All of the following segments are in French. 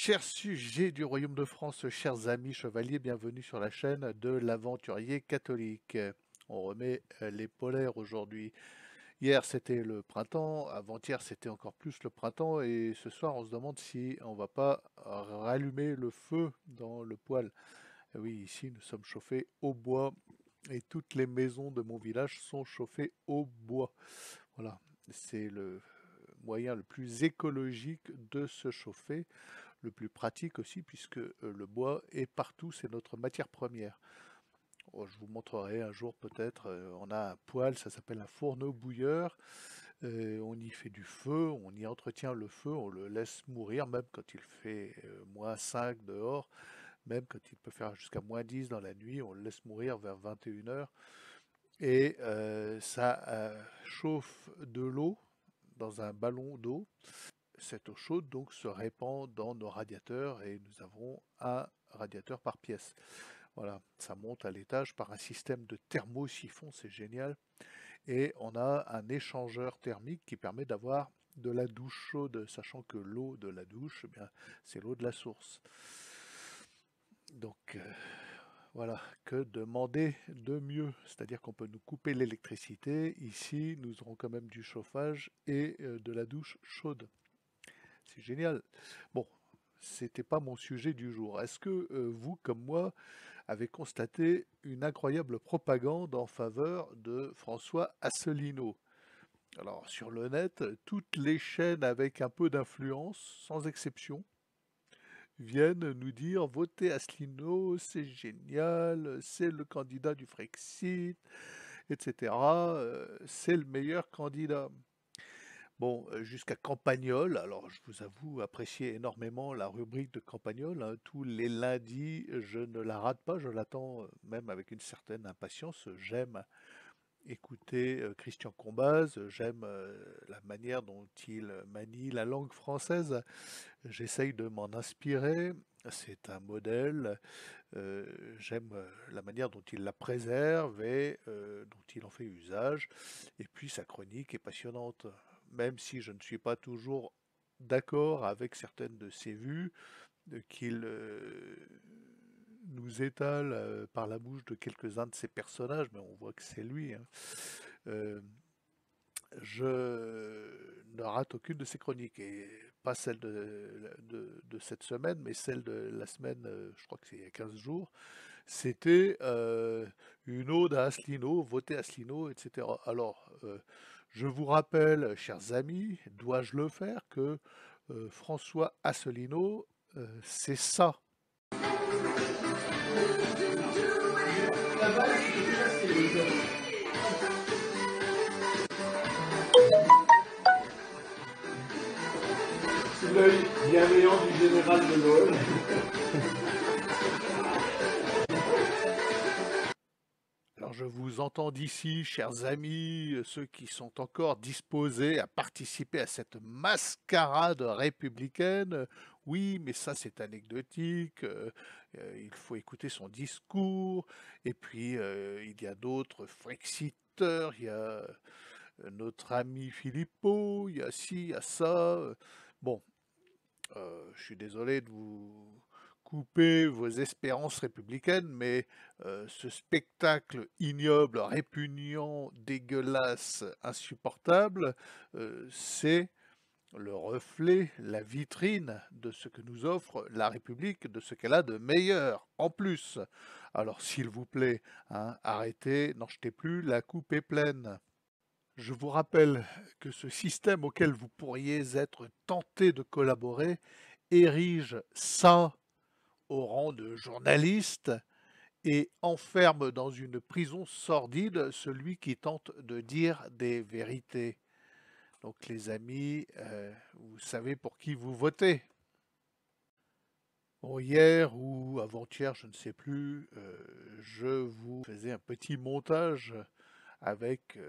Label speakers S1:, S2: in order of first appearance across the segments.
S1: Chers sujets du Royaume de France, chers amis chevaliers, bienvenue sur la chaîne de l'aventurier catholique. On remet les polaires aujourd'hui. Hier c'était le printemps, avant-hier c'était encore plus le printemps et ce soir on se demande si on va pas rallumer le feu dans le poêle. Eh oui, ici nous sommes chauffés au bois et toutes les maisons de mon village sont chauffées au bois. Voilà, c'est le moyen le plus écologique de se chauffer, le plus pratique aussi, puisque le bois est partout, c'est notre matière première. Oh, je vous montrerai un jour peut-être, on a un poêle, ça s'appelle un fourneau bouilleur, on y fait du feu, on y entretient le feu, on le laisse mourir, même quand il fait -5 dehors, même quand il peut faire jusqu'à -10 dans la nuit, on le laisse mourir vers 21 heures, et ça chauffe de l'eau dans un ballon d'eau. Cette eau chaude donc se répand dans nos radiateurs et nous avons un radiateur par pièce. Voilà, ça monte à l'étage par un système de thermosiphon, c'est génial. Et on a un échangeur thermique qui permet d'avoir de la douche chaude, sachant que l'eau de la douche, eh bien, c'est l'eau de la source. Donc voilà, que demander de mieux? C'est-à-dire qu'on peut nous couper l'électricité. Ici, nous aurons quand même du chauffage et de la douche chaude. C'est génial. Bon, c'était pas mon sujet du jour. Est-ce que vous, comme moi, avez constaté une incroyable propagande en faveur de François Asselineau? Alors, sur le net, toutes les chaînes avec un peu d'influence, sans exception, viennent nous dire votez Asselineau, c'est génial, c'est le candidat du Frexit, etc. C'est le meilleur candidat. Bon, jusqu'à Campagnol, alors je vous avoue apprécier énormément la rubrique de Campagnol, hein. Tous les lundis, je ne la rate pas, je l'attends même avec une certaine impatience. J'aime écouter Christian Combaz, j'aime la manière dont il manie la langue française. J'essaye de m'en inspirer, c'est un modèle. J'aime la manière dont il la préserve et dont il en fait usage. Et puis sa chronique est passionnante, même si je ne suis pas toujours d'accord avec certaines de ses vues, qu'il nous étale par la bouche de quelques-uns de ses personnages, mais on voit que c'est lui, hein. Euh, je ne rate aucune de ses chroniques, et pas celle de cette semaine, mais celle de la semaine, je crois que c'est il y a 15 jours. C'était une ode à Asselineau, voter Asselineau, etc. Alors, je vous rappelle, chers amis, dois-je le faire, que François Asselineau, c'est ça.
S2: Sous l'œil bienveillant du général de Gaulle.
S1: Alors je vous entends d'ici, chers amis, ceux qui sont encore disposés à participer à cette mascarade républicaine. Oui, mais ça c'est anecdotique, il faut écouter son discours, et puis il y a d'autres frexiteurs, il y a notre ami Philippot, il y a ci, il y a ça. Bon, je suis désolé de vous couper vos espérances républicaines, mais ce spectacle ignoble, répugnant, dégueulasse, insupportable, c'est le reflet, la vitrine de ce que nous offre la République, de ce qu'elle a de meilleur en plus. Alors s'il vous plaît, hein, arrêtez, n'en jetez plus, la coupe est pleine. Je vous rappelle que ce système auquel vous pourriez être tenté de collaborer érige ça au rang de journaliste et enferme dans une prison sordide celui qui tente de dire des vérités. Donc les amis, vous savez pour qui vous votez. Bon, hier ou avant-hier, je ne sais plus, je vous faisais un petit montage avec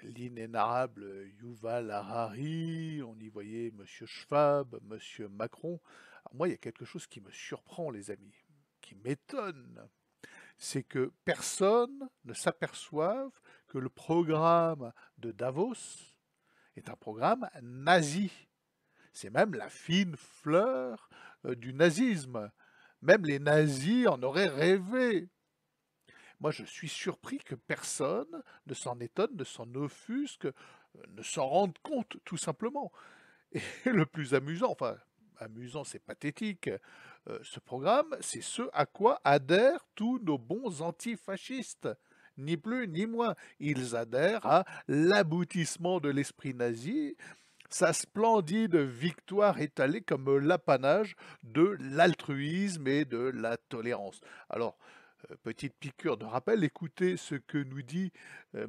S1: l'inénarrable Yuval Harari, on y voyait Monsieur Schwab, Monsieur Macron. Alors moi, il y a quelque chose qui me surprend, les amis, qui m'étonne, c'est que personne ne s'aperçoive que le programme de Davos est un programme nazi. C'est même la fine fleur du nazisme. Même les nazis en auraient rêvé. Moi, je suis surpris que personne ne s'en étonne, ne s'en offusque, ne s'en rende compte, tout simplement. Et le plus amusant, enfin, amusant, c'est pathétique, ce programme, c'est ce à quoi adhèrent tous nos bons antifascistes. Ni plus ni moins. Ils adhèrent à l'aboutissement de l'esprit nazi, sa splendide victoire étalée comme l'apanage de l'altruisme et de la tolérance. Alors, petite piqûre de rappel, écoutez ce que nous dit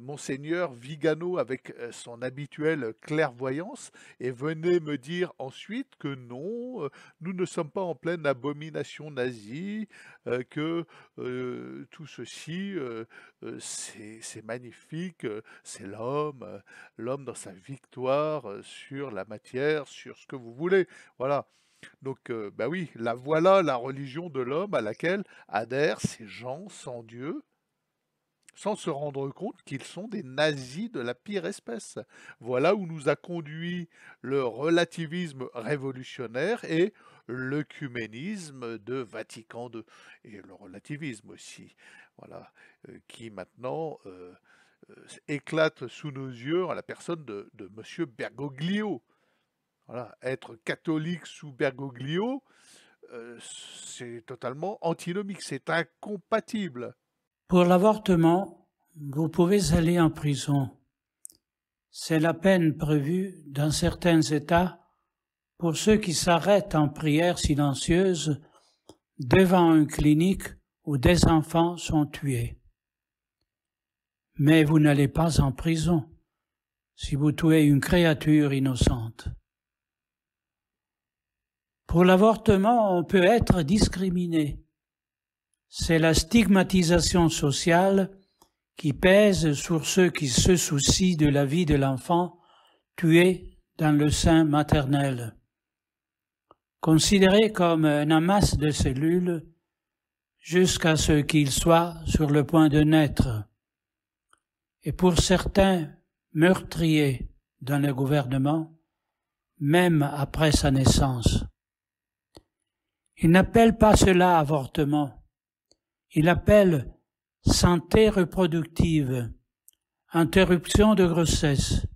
S1: monseigneur Vigano avec son habituelle clairvoyance et venez me dire ensuite que non, nous ne sommes pas en pleine abomination nazie, que tout ceci, c'est magnifique, c'est l'homme dans sa victoire sur la matière, sur ce que vous voulez. Voilà. Donc, bah oui, voilà la religion de l'homme à laquelle adhèrent ces gens sans Dieu, sans se rendre compte qu'ils sont des nazis de la pire espèce. Voilà où nous a conduit le relativisme révolutionnaire et l'œcuménisme de Vatican II. Et le relativisme aussi, voilà, qui maintenant éclate sous nos yeux à la personne de M. Bergoglio. Voilà, être catholique sous Bergoglio, c'est totalement antinomique, c'est incompatible.
S3: Pour l'avortement, vous pouvez aller en prison. C'est la peine prévue dans certains États pour ceux qui s'arrêtent en prière silencieuse devant une clinique où des enfants sont tués. Mais vous n'allez pas en prison si vous tuez une créature innocente. Pour l'avortement, on peut être discriminé. C'est la stigmatisation sociale qui pèse sur ceux qui se soucient de la vie de l'enfant tué dans le sein maternel. Considéré comme un amas de cellules jusqu'à ce qu'il soit sur le point de naître. Et pour certains meurtriers dans le gouvernement, même après sa naissance. Ils n'appellent pas cela avortement. Ils l'appellent santé reproductive, interruption de grossesse.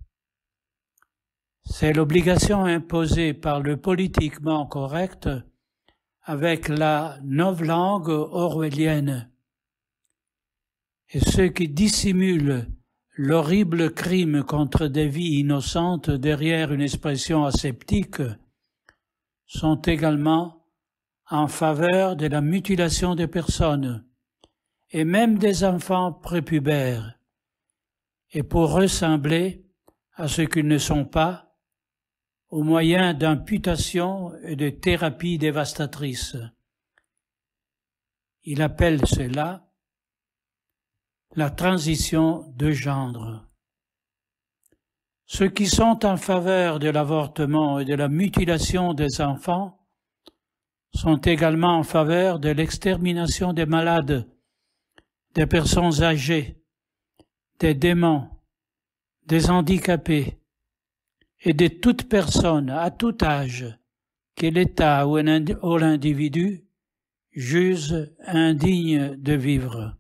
S3: C'est l'obligation imposée par le politiquement correct avec la novlangue orwellienne. Et ceux qui dissimulent l'horrible crime contre des vies innocentes derrière une expression aseptique sont également en faveur de la mutilation des personnes et même des enfants prépubères, et pour ressembler à ce qu'ils ne sont pas, au moyen d'amputations et de thérapies dévastatrices. Il appelle cela la transition de genre. Ceux qui sont en faveur de l'avortement et de la mutilation des enfants sont également en faveur de l'extermination des malades, des personnes âgées, des démons, des handicapés et de toute personne à tout âge que l'État ou l'individu juge indigne de vivre.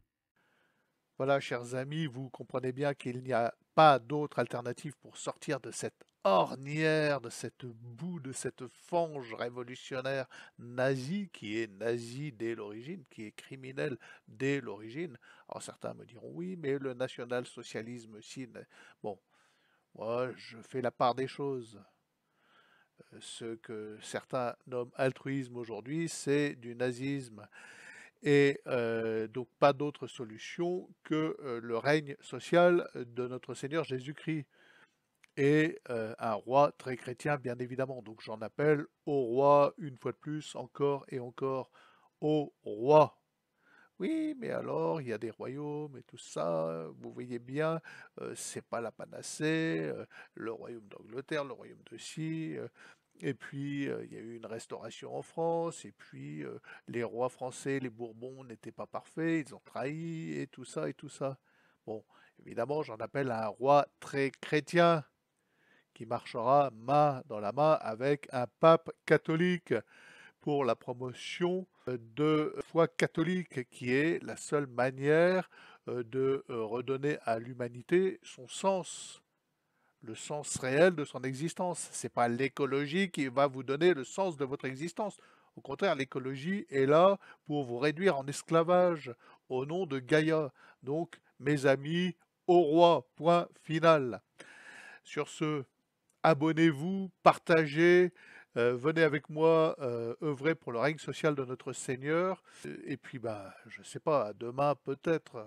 S1: Voilà, chers amis, vous comprenez bien qu'il n'y a pas d'autre alternative pour sortir de cette ornière, de cette boue, de cette fange révolutionnaire nazie, qui est nazie dès l'origine, qui est criminelle dès l'origine. Alors certains me diront, oui, mais le national-socialisme aussi... Bon, moi, je fais la part des choses. Ce que certains nomment altruisme aujourd'hui, c'est du nazisme. Et donc pas d'autre solution que le règne social de notre Seigneur Jésus-Christ. Et un roi très chrétien, bien évidemment. Donc j'en appelle au roi, une fois de plus, encore et encore, au roi. Oui, mais alors, il y a des royaumes et tout ça, vous voyez bien, c'est pas la panacée, le royaume d'Angleterre, le royaume de ci, et puis il y a eu une restauration en France, et puis les rois français, les Bourbons n'étaient pas parfaits, ils ont trahi, et tout ça, et tout ça. Bon, évidemment, j'en appelle à un roi très chrétien, qui marchera main dans la main avec un pape catholique, pour la promotion de foi catholique, qui est la seule manière de redonner à l'humanité son sens, le sens réel de son existence. C'est pas l'écologie qui va vous donner le sens de votre existence. Au contraire, l'écologie est là pour vous réduire en esclavage au nom de Gaïa. Donc, mes amis, au roi, point final. Sur ce, abonnez-vous, partagez, venez avec moi œuvrer pour le règne social de notre Seigneur. Et puis, bah, je sais pas, à demain peut-être.